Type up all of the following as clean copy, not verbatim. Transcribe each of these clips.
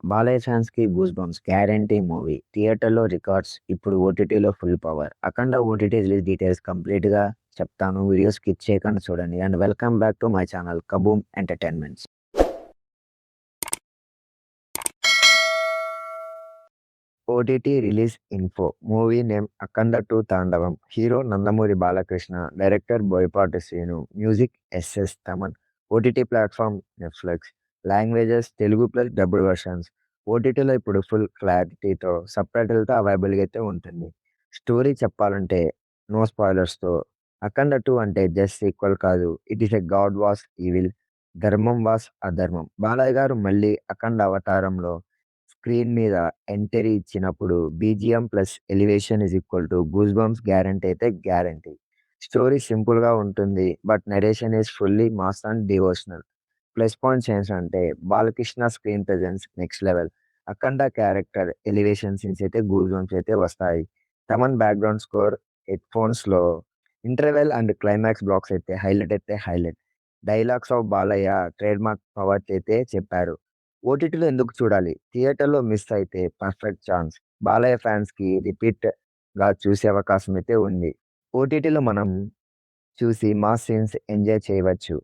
బాలయ్య ఫ్యాన్స్‌కి 'goose bumps' guarantee movie. థియేటర్‌లో records, ఇప్పుడు ఓటీటీలో full power. 'Akhanda' OTT release details కంప్లీట్‌గా చెప్తాను. వీడియో స్కిప్ చేయకుండా చూడండి. And welcome back to my channel 'Kaboom entertainments'. OTT release info. Movie name 'Akhanda 2 Tandavam'. Hero Nandamuri Balakrishna, director Boyapati Srinu, music SS Thaman. OTT platform Netflix. Languages Telugu plus dubbed versions. ఓటీటీలో ఇప్పుడు full క్లారిటీతో సబ్‌టైటిల్‌తో అవైలబుల్‌గా అయితే ఉంటుంది. స్టోరీ చెప్పాలంటే నో స్పాయిలర్స్‌తో 'అఖండ 2' అంటే జస్ట్ సీక్వెల్ కాదు. It is a God was evil, ధర్మం వాస్ అధర్మం. బాలయ్య గారు మళ్ళీ 'అఖండ' అవతారంలో స్క్రీన్ మీద ఎంట్రీ ఇచ్చినప్పుడు BGM plus elevation is equal to goose bumps guarantee అయితే గ్యారంటీ. స్టోరీ సింపుల్‌గా ఉంటుంది. But narration is fully mass and devotional. Plus points ఏంటంటే Balakrishna screen presence next level. Akhanda character elevation scenes అయితే గూస్ బంప్స్ అయితే వస్తాయి. Thaman background score హెడ్‌ఫోన్స్‌లో interval and climax blocks అయితే highlight. Dialogues of Balayya trademark powers అయితే చెప్పారు. ఓటీటీలో ఎందుకు చూడాలి? థియేటర్‌లో మిస్ అయితే పర్ఫెక్ట్ ఛాన్స్. బాలయ్య ఫ్యాన్స్‌కి రిపీట్‌గా చూసే అవకాశం అయితే ఉంది. ఓటీటీలో మనం చూసి మాస్ సీన్స్ ఎంజాయ్ చేయవచ్చు.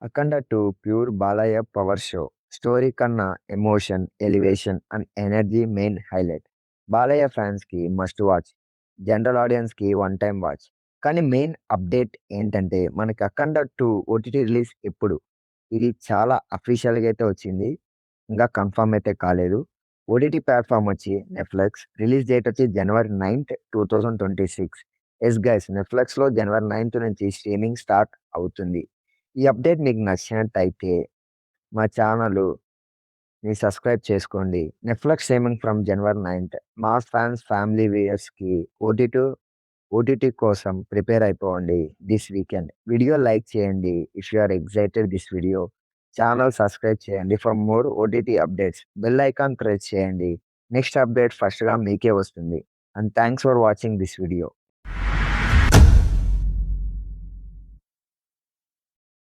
'Akhanda 2' pure Balayya power show. Story కన్నా emotion, elevation and energy main highlight. Balayya ఫ్యాన్స్‌కి మస్ట్ వాచ్. జనరల్ ఆడియన్స్‌కి వన్ టైమ్ వాచ్. కానీ మెయిన్ అప్డేట్ ఏంటంటే మనకి 'అఖండ 2' ఓటీటీ రిలీజ్ ఎప్పుడు? ఇది చాలా అఫీషియల్‌గా అయితే వచ్చింది. ఇంకా కన్ఫర్మ్ అయితే కాలేదు. ఓటీటీ ప్లాట్‌ఫార్మ్ వచ్చి నెట్‌ఫ్లిక్స్. రిలీజ్ డేట్ వచ్చి జనవరి 9, 2026. యెస్ గైస్, నెట్‌ఫ్లిక్స్‌లో జనవరి 9 నుంచి స్ట్రీమింగ్ స్టార్ట్ అవుతుంది. ఈ అప్డేట్ మీకు నచ్చినట్టయితే మా ఛానల్‌ని సబ్స్క్రైబ్ చేసుకోండి. Netflix streaming from January 9. Mass fans, family వ్యూయర్స్‌కి ఓటీటీ కోసం ప్రిపేర్ అయిపోండి దిస్ వీకెండ్. వీడియో లైక్ చేయండి if you are excited this video. Channel subscribe చేయండి for more OTT updates. Bell icon press చేయండి. నెక్స్ట్ అప్డేట్ ఫస్ట్‌గా మీకే వస్తుంది. And thanks for watching this video.